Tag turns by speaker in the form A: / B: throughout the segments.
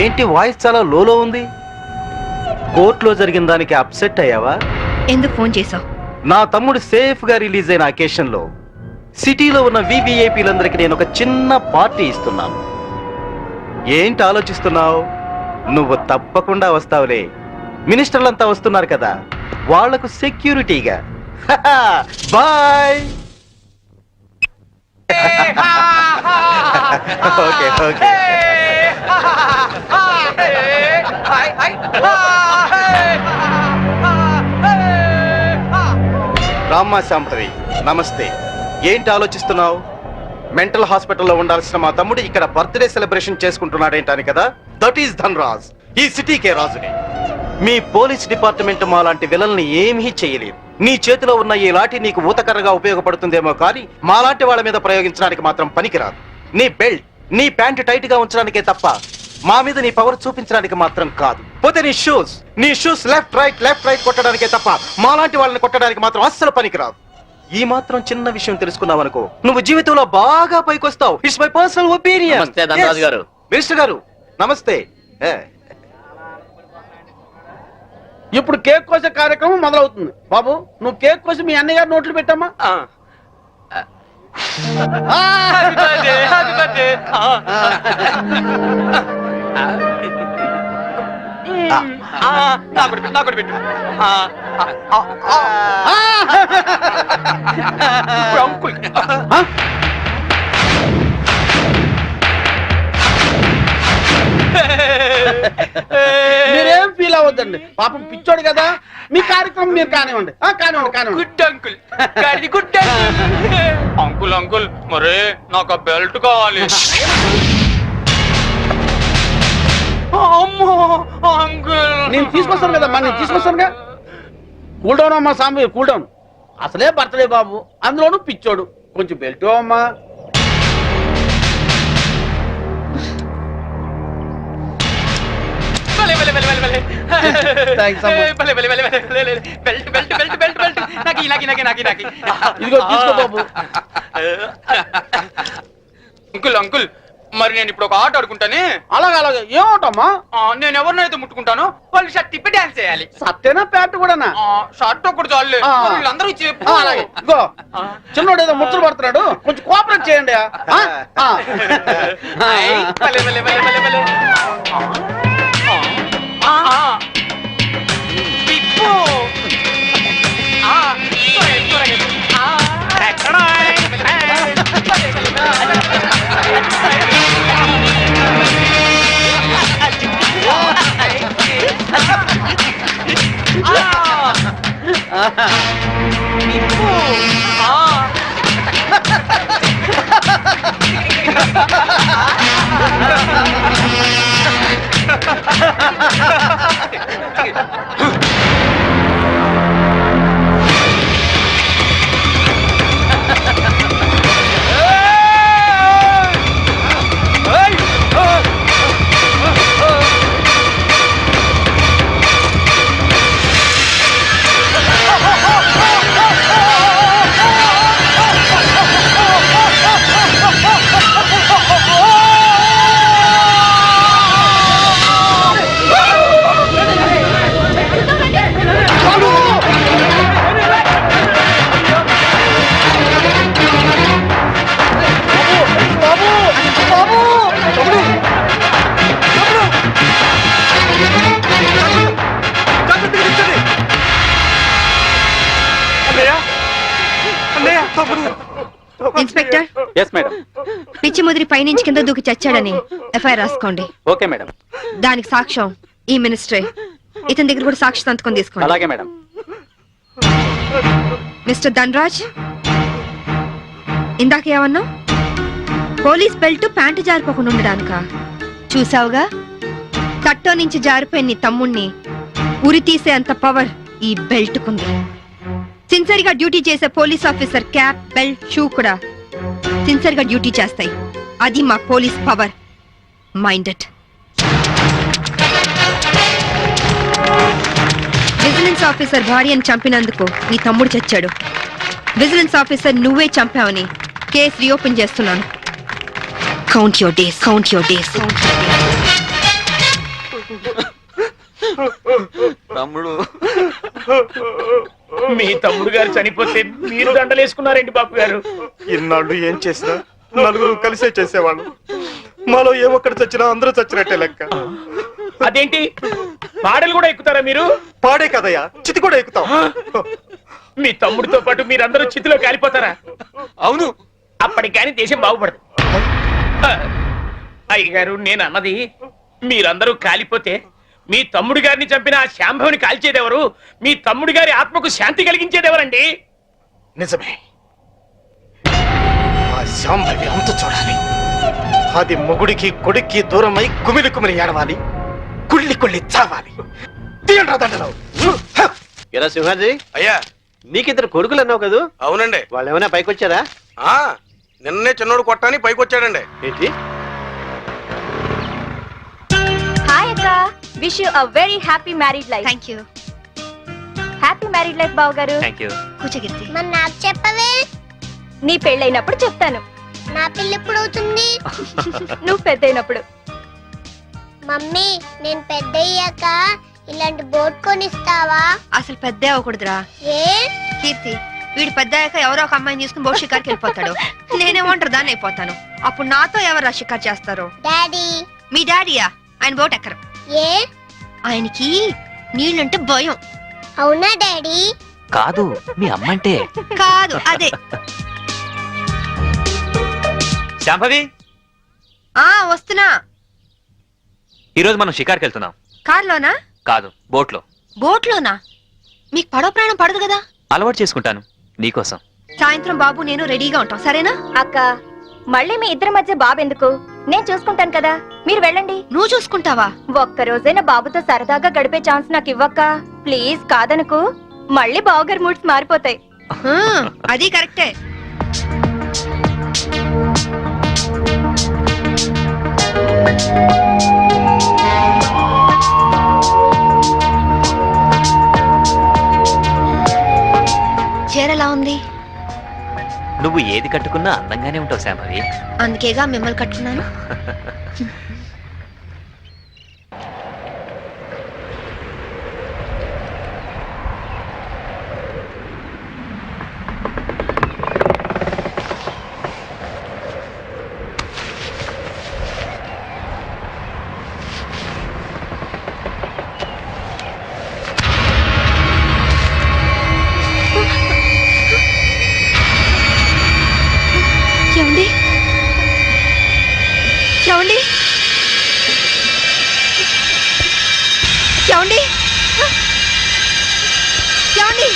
A: ఏంటి వాయిస్ చాలా లోలో ఉంది? కోర్టులో జరిగిన దానికి అప్సెట్ అయ్యావా?
B: ఎందుకు ఫోన్ చేసావు?
A: నా తమ్ముడు సేఫ్ గా రిలీజ్ అయిన అకేషన్ లో సిటీలో ఉన్న వివిఐపీలందరికీ నేను ఒక చిన్న పార్టీ ఇస్తున్నాను. ఏంటి ఆలోచిస్తున్నావు? నువ్వు తప్పకుండా వస్తావులే. మినిస్టర్లంతా వస్తున్నారు కదా, వాళ్లకు సెక్యూరిటీగా. బాయ్. Okay okay. రామ్మా శాంభవి, నమస్తే. ఏంటి ఆలోచిస్తున్నావు? మెంటల్ హాస్పిటల్లో ఉండాల్సిన మా తమ్ముడు ఇక్కడ బర్త్డే సెలబ్రేషన్ చేసుకుంటున్నాడేంటని కదా. దట్ ఈస్ ధన్రాజ్, ఈ సిటీకే రాజుని. మీ పోలీస్ డిపార్ట్మెంట్ మా లాంటి విలన్ని ఏమీ చేయలేదు. నీ చేతిలో ఉన్న ఈ లాఠీ నీకు ఊతకర్రగా ఉపయోగపడుతుందేమో కానీ మాలాంటి వాళ్ళ మీద ప్రయోగించడానికి మాత్రం పనికిరాదు. నీ బెల్ట్, నీ ప్యాంట్ టైట్ గా ఉంచడానికే తప్ప మా మీద నీ పవర్ చూపించడానికి మాత్రం కాదు. పోతే నీ షూస్ లెఫ్ట్ రైట్ కొట్టడానికే తప్ప మాలాంటి వాళ్ళని కొట్టడానికి మాత్రం అస్సలు పనికిరాదు. ఈ మాత్రం చిన్న విషయం తెలుసుకున్నావనుకో, నువ్వు జీవితంలో బాగా పైకొస్తావు. It's my personal opinion. Minister గారు నమస్తే.
C: ఇప్పుడు కేక్ కోసే కార్యక్రమం మొదలవుతుంది. బాబు, నువ్వు కేక్ కోసి మీ అన్నయ్య గారు నోట్లు పెట్టమ్మా. మీరేం ఫీల్ అవ్వద్దండి, పాపం పిచ్చోడు కదా. మీ కార్యక్రమం మీరు కానివ్వండి.
D: Good uncle, good uncle. Uncle మరే నాకు బెల్ట్ కావాలి. అంకుల్
C: నేను తీసుకొస్తాను కదమ్మా, నేను తీసుకొస్తానుగా. కూల్ డౌన్ అమ్మా సాంబి, కూల్ డౌన్. అసలే బర్త్డే బాబు, అందులోనూ పిచ్చోడు. కొంచెం బెల్ట్ అమ్మా. ఇదిగో తీసుకో బాబు.
D: అంకుల్ అంకుల్, మరి నేను ఇప్పుడు ఒక ఆట ఆడుకుంటానే.
C: అలాగే ఏమవుతామా?
D: నేను ఎవరినైతే ముట్టుకుంటాను వాళ్ళు షర్ట్ తిప్పి డాన్స్ చేయాలి.
C: సత్తేనా ప్యాంట్ కూడానా?
D: షర్ట్ ఒకటి చాలు, వీళ్ళందరూ చెప్పు.
C: అలాగే ఇగో, చిన్నోడు ఏదో ముచ్చలు పడుతున్నాడు, కొంచెం కోఆపరేట్ చేయండి.
B: ఇన్స్పెక్టర్.
A: Yes madam.
B: పిచ్చి ముదిరి పైనుంచి కింద దూకి చచ్చాడని ఎఫ్ఐఆర్ రాసుకోండి.
A: Okay madam.
B: దానికి సాక్ష్యం ఈ మినిస్టరే. ఇతని దగ్గర కూడా సాక్షి సంతకం తీసుకోండి.
A: అలాగే మేడం.
B: మిస్టర్ ధన్రాజ్, ఇందాక ఏమన్నా? పోలీస్ బెల్ట్ ప్యాంటు జారిపోకుండా ఉండడానికా? చూసావుగా, తట్టో నుంచి జారిపోయిన నీ తమ్ముణ్ణి ఉరి తీసే అంత పవర్ ఈ బెల్ట్ కుంది. సిన్సియర్ గా డ్యూటీ చేసే police officer cap, belt, shoe కూడా సిన్సియర్ గా డ్యూటీ చేస్తాయి. అది మా police power. Minded. Vigilance officer భార్యను చంపినందుకు నీ తమ్ముడు చచ్చాడు. విజిలెన్స్ ఆఫీసర్ నువ్వే చంపావని కేసు రీఓపెన్ చేస్తున్నాను. Count your days, count your days.
E: తమ్ముడు
C: మీ తమ్ముడు గారు చనిపోతే మీరు దండలేసుకున్నారేంటి బాబు గారు?
A: ఇన్నాళ్ళు ఏం చేసినా నలుగురు కలిసే చేసేవాళ్ళు. మాలో ఏ ఒక్కటి చచ్చినా అందరూ చచ్చినట్టే లెక్క.
C: అదేంటి పాడలు కూడా ఎక్కుతారా మీరు?
A: పాడే కదయ్యా, చితి కూడా ఎక్కుతాం.
C: మీ తమ్ముడితో పాటు మీరందరూ చితిలో కాలిపోతారా?
E: అవును.
C: అప్పటికి కానీ దేశం బాగుపడదు. అయ్యగారు, నేను అన్నది మీరందరూ కాలిపోతే మీ తమ్ముడి గారిని చంపిన ఆ శాంభవిని కాల్చేదెవరు? మీ తమ్ముడి గారి ఆత్మకు శాంతి కలిగించేదెవరండి?
A: నిజమే, ఆ శాంభవి అంత చూడాలి. అది మొగుడికి కొడుక్కి దూరమై కుమిలి కుమిలి ఏడవాలి, కుళ్ళి కుళ్ళి చావాలి. తీయండ్రా దండలు.
F: ఎరా సింహాజీ,
E: అయ్యా.
F: నీకిద్దరు కొడుకులు అన్నావు కదా,
E: అవునండి.
F: వాళ్ళు ఏమైనా పైకి వచ్చారా?
E: నిన్నే చిన్నోడు కొట్టాని పైకి వచ్చాడండి.
F: ఏంటి?
G: హాయ్ అక్క, wish you a very happy married life.
B: Thank you.
G: Happy married life బావ గారు.
B: కూర్చోగిర్తి.
H: మరి నాకు చెప్పవే,
G: నీ పెళ్ళైనప్పుడు చెప్తాను.
H: నా పిల్ల ఎప్పుడు అవుతుంది?
G: నువ్వు పెద్దయినప్పుడు.
H: మమ్మీ, నేను పెద్ద అయ్యాక ఇలాంటి బోట్ కొనిస్తావా?
B: అసలు పెద్ద అవ్వకూడదురా
H: ఏ?
B: కీర్తి. వీడు పెద్ద అయ్యాక ఎవరో ఒక అమ్మాయిని తీసుకుని బోట్ షికార్కి వెళ్ళిపోతాడు. నేనేమంటారు దాన్ని అయిపోతాను. అప్పుడు నాతో ఎవరు షికార్ చేస్తారు?
H: డాడీ.
B: మీ డాడీయా? ఆయన బోట్ ఎక్కరు.
H: ఏ?
B: ఆయనకి నీళ్ళంటే భయం.
H: అవునా డాడీ?
I: కాదు, మీ అమ్మంటే.
B: కాదు, అదే.
I: శాంభవి,
B: వస్తున్నా.
I: ఈరోజు మనం షికార్కి వెళ్తున్నాం.
B: కార్లోనా?
I: కాదు, బోట్లో.
B: బోట్లోనా? మీకు పడవ ప్రాణం పడదు కదా.
I: అలవాటు చేసుకుంటాను నీకోసం.
B: సాయంత్రం బాబు నేను రెడీగా ఉంటాం, సరేనా?
G: అక్క, మళ్ళీ మీ ఇద్దరి మధ్య బాబు ఎందుకు? నేను చూసుకుంటాను కదా, మీరు వెళ్ళండి.
B: నువ్వు చూసుకుంటావా?
G: ఒక్క రోజైనా బాబుతో సరదాగా గడిపే ఛాన్స్ నాకు ఇవ్వక్క ప్లీజ్. కాదనుకు, మళ్ళీ బావగారి మూడ్స్ మారిపోతాయి.
B: అది కరెక్టే. చీరలా ఉంది.
I: నువ్వు ఏది కట్టుకున్నా అందంగానే ఉంటావు శాంభవి.
B: అందుకేగా మిమ్మల్ని కట్టుకున్నాను. ఏమండి? ఏమండి? ఏమండి? ఏమండి?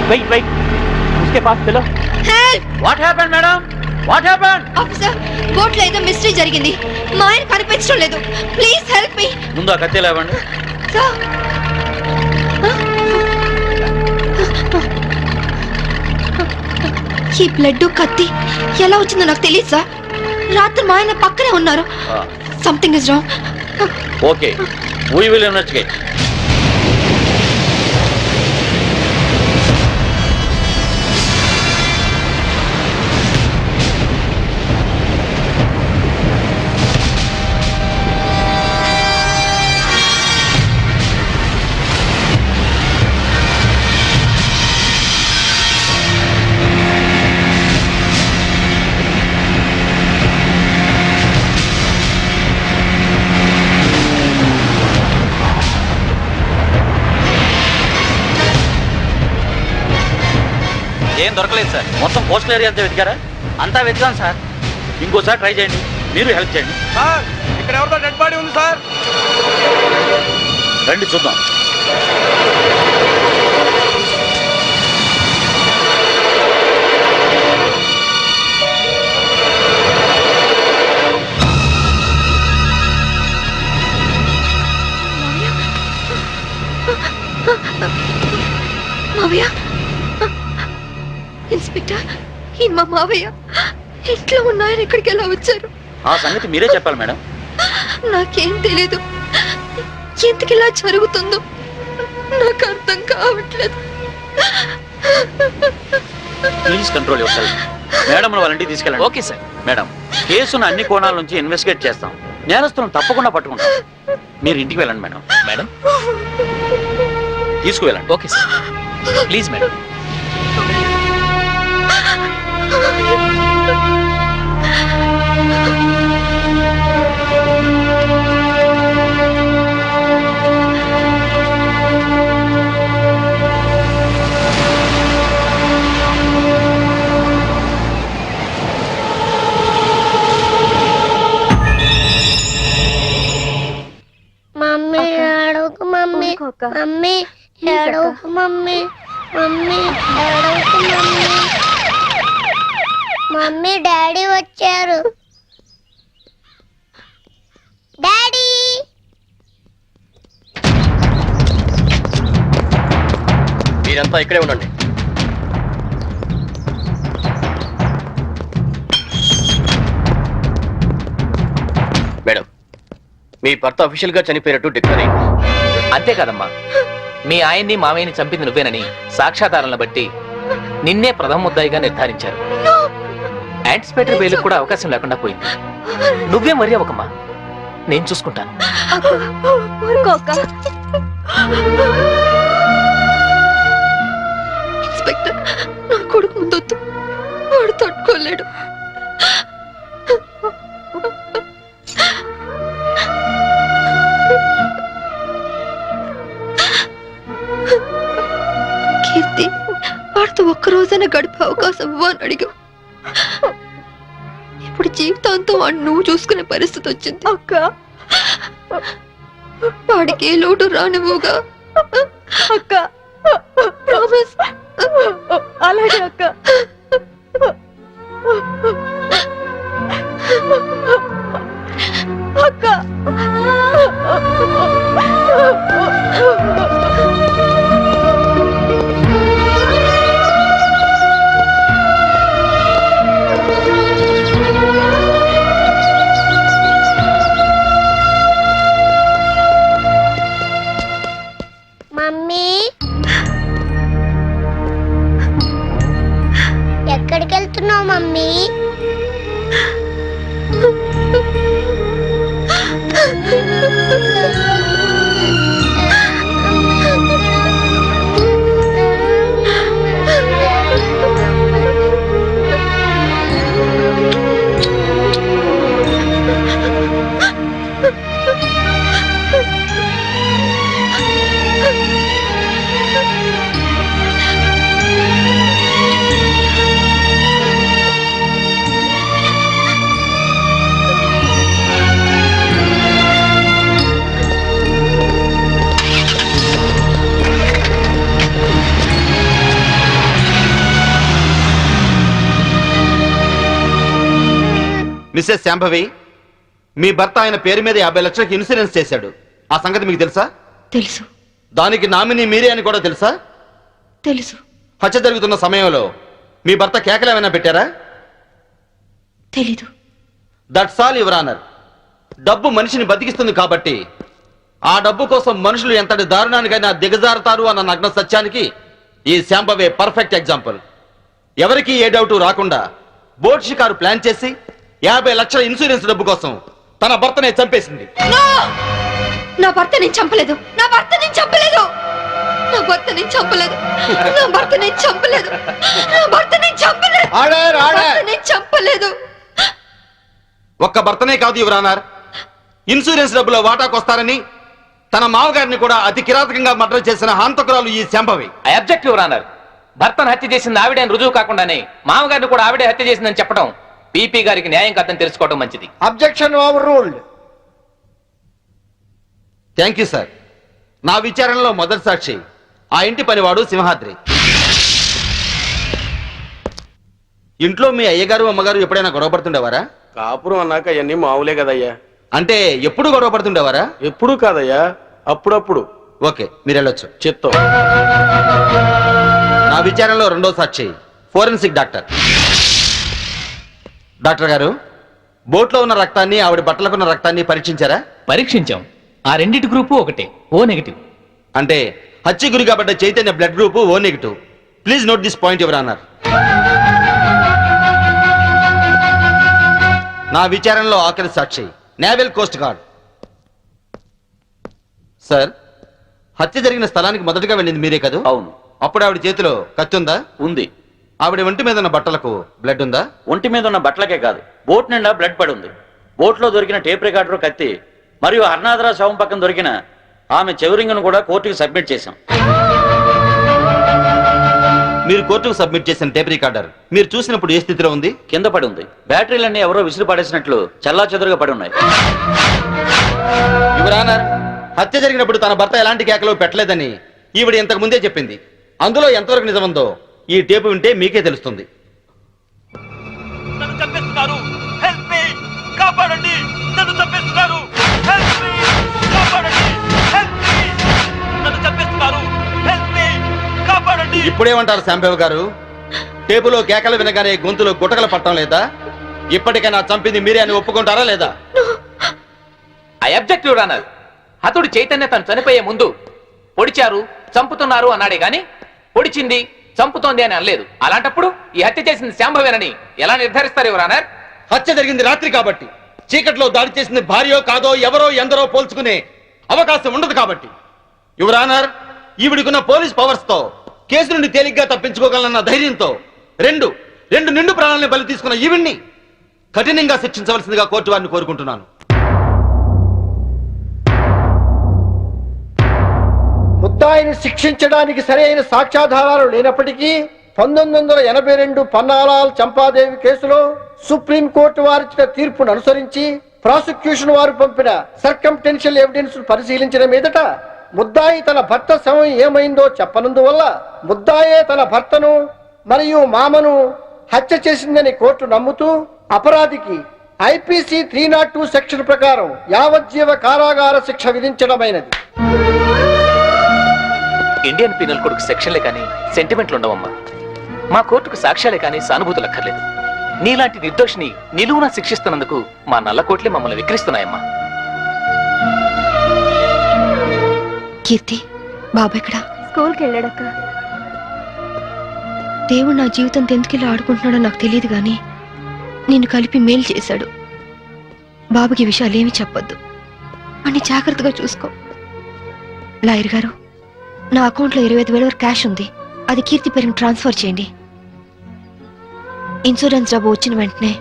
I: Wait, wait. उसके पास चलो.
B: Help!
C: What happen madam? What happen?
B: Officer, బోట్లో ఏదో మిస్టరీ జరిగింది. మా ఆయన కనిపించడం లేదు. Please help me.
C: ముందు ఆ కత్తి లేవండి.
B: సార్, ఈ బ్లడ్ కత్తి ఎలా వచ్చిందో నాకు తెలియదు సార్. రాత్రి మా ఆయన పక్కనే ఉన్నారు. Something is wrong.
C: Okay, we will investigate.
I: ఏం దొరకలేదు సార్. మొత్తం కోస్టల్ ఏరియా అంతా వెతికారా? అంతా వెతికాం సార్. ఇంకోసారి ట్రై చేయండి, మీరు హెల్ప్ చేయండి.
E: సార్ ఇక్కడ ఎవరితో డెడ్ బాడీ ఉంది సార్.
I: రండి చూద్దాం.
B: మావయ్య, ఇన్స్పెక్టర్, ఈయన మా మావయ్య. ఇంట్లో ఉన్నాయని ఇక్కడికి ఎలా వచ్చారు?
I: ఆ సంగతి మీరే చెప్పాలి మేడం.
B: నాకేం తెలీదు. ఎందుకు ఇలా జరుగుతుందో నాకు అర్థం కావట్లేదు.
I: Please control your self. Madam వాళ్ళ ఇంటికి తీసుకెళ్ళండి.
C: Okay sir.
I: మేడం, కేసును అన్ని కోణాల నుంచి ఇన్వెస్టిగేట్ చేస్తాం. నేరస్తులను తప్పకుండా పట్టుకుంటాం. మీరు ఇంటికి వెళ్ళండి మేడం.
C: మేడం
I: తీసుకువెళ్ళండి.
C: Okay sir. Please madam.
H: Mummy ఏడవకు మమ్మీ. మమ్మీ ఏడవకు మమ్మీ. మమ్మీ ఏడవకు మమ్మీ. మమ్మీ డాడీ వచ్చారు. డాడీ
A: మీరంతా ఇక్కడే ఉండండి. మేడం, మీ భర్త అఫీషియల్ గా చనిపోయినట్టు డిక్లేర్ అయింది.
C: అంతే కదమ్మా, మీ ఆయన్ని మామయ్యని చంపింది నువ్వేనని సాక్ష్యాధారాలను బట్టి నిన్నే ప్రథమ ముద్దాయిగా నిర్ధారించారు. యాంటిసిపేటరీ బెయిల్ కూడా అవకాశం లేకుండా పోయింది. నువ్వే మరీ అవకమ్మా, నేను చూసుకుంటాను.
B: ఇన్స్పెక్టర్, నా కొడుకు ముందొద్దు, వాడు తట్టుకోలేడు. కీర్తి, వాడితో ఒక్కరోజైనా గడిపే అవకాశం ఇవ్వని అడిగా. ఇప్పుడు జీవితాంతం వాడిని నువ్వు చూసుకునే పరిస్థితి వచ్చింది. అక్క, వాడికి ఏ లోటు రానివ్వుగా. అక్క, ప్రామిస్. అలాగే అక్క. అక్క,
H: మమ్మీ ఎక్కడికి వెళ్తున్నావు మమ్మీ?
A: మిస్సెస్ శాంభవి, మీ భర్త ఆయన పేరు మీద 50 లక్షలకు ఇన్సూరెన్స్ చేశాడు. ఆ సంగతి మీకు తెలుసా?
B: తెలుసు.
A: దానికి నామినీ మీరే అని కూడా తెలుసా?
B: తెలుసు.
A: హత్య జరుగుతున్న సమయంలో మీ భర్త కేకలు ఏమైనా పెట్టారా?
B: తెలీదు.
A: That's all your honour. డబ్బు మనిషిని బతికిస్తుంది కాబట్టి ఆ డబ్బు కోసం మనుషులు ఎంతటి దారుణానికైనా దిగజారుతారు అన్న నగ్న సత్యానికి ఈ శాంభవే పర్ఫెక్ట్ ఎగ్జాంపుల్. ఎవరికి ఏ డౌట్ రాకుండా బోట్ షికారు ప్లాన్ చేసి 50 లక్షల ఇన్సూరెన్స్ డబ్బు కోసం తన భర్తనే చంపేసింది.
B: నా భర్త నేను చంపలేదు. నా భర్త నేను చంపలేదు. నా భర్త నేను చంపలేదు. నా భర్త నేను చంపలేదు. నా భర్త నేను చంపలేదు.
A: Order, order.
B: నేను చంపలేదు.
A: ఒక్క భర్తనే కాదు యువర్ ఆనర్, ఇన్సూరెన్స్ డబ్బులో వాటాకొస్తారని తన మామగారిని కూడా అతి కిరాతకంగా మర్డర్ చేసిన హంతకురాలు ఈ Shambhavi.
C: I object your honour. భర్తను హత్య చేసింది ఆవిడే అని రుజువు కాకుండానే మామగారిని కూడా ఆవిడే హత్య చేసిందని చెప్పడం పీపీ గారికి న్యాయం కాదని తెలుసుకోవడం మంచిది.
E: Objection over ruled.
A: Thank you sir. నా విచారణలో మొదటి సాక్షి ఆ ఇంటి పనివాడు సింహాద్రి. ఇంట్లో మీ అయ్యగారు అమ్మగారు ఎప్పుడైనా గొడవ పడుతుండేవారా?
F: కాపురం అన్నాక అవన్నీ మామూలే కదయ్యా.
A: అంటే ఎప్పుడు గొడవ పడుతుండేవారా?
F: ఎప్పుడు కాదయ్యా, అప్పుడప్పుడు.
A: ఓకే, మీరు వెళ్ళొచ్చు.
F: చిత్తం.
A: నా విచారణలో రెండో సాక్షి ఫోరెన్సిక్ డాక్టర్. డాక్టర్ గారు, బోట్లో ఉన్న రక్తాన్ని ఆవిడ బట్టలకున్న రక్తాన్ని పరీక్షించారా?
C: పరీక్షించాం. ఆ రెండింటి గ్రూపు ఒకటే, ఓ నెగటివ్.
A: అంటే హత్య గురి కాబట్ట Chaitanya blood group O negative. Please note this point your honour. నా విచారణలో ఆఖరి సాక్షి నేవల్ కోస్ట్ గార్డ్. సార్, హత్య జరిగిన స్థలానికి మొదటగా వెళ్ళింది మీరే కదా?
I: అవును.
A: అప్పుడు ఆవిడ చేతిలో కత్తి ఉందా?
I: ఉంది.
A: ఆవిడ ఒంటి మీద ఉన్న బట్టలకు బ్లడ్ ఉందా?
I: ఒంటి మీద ఉన్న బట్టలకే కాదు, బోట్ నిండా బ్లడ్ పడి ఉంది. బోట్ లో దొరికిన టేప్ రికార్డర్, కత్తి మరియు హర్నాథరా శవం పక్కన దొరికిన ఆమె చెవిరింగ్ను కూడా కోర్టుకు సబ్మిట్ చేశాం.
A: మీరు కోర్టుకు సబ్మిట్ చేసిన టేప్ రికార్డర్ మీరు చూసినప్పుడు ఏ స్థితిలో ఉంది?
I: కింద పడి ఉంది. బ్యాటరీలన్నీ ఎవరో విసిరి పడేసినట్లు చల్లా చెదురుగా పడి ఉన్నాయి.
A: యువర్ ఆనర్, హత్య జరిగినప్పుడు తన భర్త ఎలాంటి కేకలు పెట్టలేదని ఈవిడ ఇంతకు ముందే చెప్పింది. అందులో ఎంతవరకు నిజముందో ఈ టేపు వింటే మీకే తెలుస్తుంది. ఇప్పుడేమంటారు శాంబేవ్ గారు? టేపులో కేకలు వినగానే గొంతులో గుటకలు పట్టడం లేదా? ఇప్పటికైనా చంపింది మీరే అని ఒప్పుకుంటారా లేదా?
C: I object your honour. హతుడు చైతన్య తను చనిపోయే ముందు పొడిచారు, చంపుతున్నారు అన్నాడే గాని పొడిచింది, చంపుతోంది అని అనలేదు. అలాంటప్పుడు ఈ హత్య చేసింది శాంభవేనని ఎలా నిర్ధారిస్తారు యువర్ ఆనర్?
A: హత్య జరిగింది రాత్రి కాబట్టి, చీకట్లో దాడి చేసింది భార్యో కాదో ఎవరో ఎందరో పోల్చుకునే అవకాశం ఉండదు కాబట్టి. యువర్ ఆనర్, ఈవిడికున్న పోలీస్ పవర్స్ తో కేసు నుండి తేలిగ్గా తప్పించుకోగలన్న ధైర్యంతో రెండు నిండు ప్రాణాలను బలి తీసుకున్న ఈవిడ్ని కఠినంగా శిక్షించవలసిందిగా కోర్టు వారిని కోరుకుంటున్నాను.
E: ముద్దాయిని శిక్షించడానికి సరైన సాక్ష్యాధారాలు లేనప్పటికీ 1982 పన్నాలాల్ చంపాదేవి కేసులో సుప్రీంకోర్టు వారిచ్చిన తీర్పును అనుసరించి ప్రాసిక్యూషన్ వారు పంపిన సర్కంటెన్షియల్ ఎవిడెన్స్ పరిశీలించిన మీదట ముద్దాయి తన భర్త శవం ఏమైందో చెప్పనందువల్ల ముద్దాయే తన భర్తను మరియు మామను హత్య చేసిందని కోర్టు నమ్ముతూ అపరాధికి ఐపీసీ 302 సెక్షన్ ప్రకారం యావజ్జీవ కారాగార శిక్ష విధించడమైనది.
C: ఇండియన్ పీనల్ కోడ్కు సెక్షన్లే కానీ సెంటిమెంట్లు ఉండవమ్మా. మా కోర్టుకు సాక్ష్యాలే కానీ సానుభూతులు అక్కర్లేదు. నీలాంటి నిర్దోషిని నిలువున శిక్షిస్తున్నందుకు మా నల్ల కోట్లే మమ్మల్ని విక్రిస్తున్నాయమ్మా.
B: కీర్తి, బాబు ఎక్కడా?
G: స్కూల్కి వెళ్ళాడక్క.
B: దేవుడు నా జీవితం ఎందుకిలా ఆడుకుంటున్నాడో నాకు తెలియదు గాని నిన్ను కలిపి మేలు చేశాడు. బాబుకి ఈ విషయాలేమీ చెప్పొద్దు, అన్ని జాగ్రత్తగా చూసుకో. లాయర్ గారు, నా అకౌంట్లో 25,000 వరకు క్యాష్ ఉంది. అది కీర్తి పేరుని ట్రాన్స్ఫర్ చేయండి. ఇన్సూరెన్స్ డబ్బు వచ్చిన వెంటనే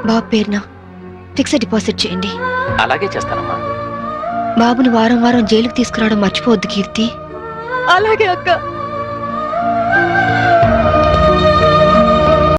B: బాబు పేరున ఫిక్స్డ్ డిపాజిట్ చేయండి.
C: అలాగే చేస్తానమ్మా.
B: బాబుని వారం వారం జైలుకి తీసుకురావడం మర్చిపోవద్దు కీర్తి.
G: అలాగే అక్క.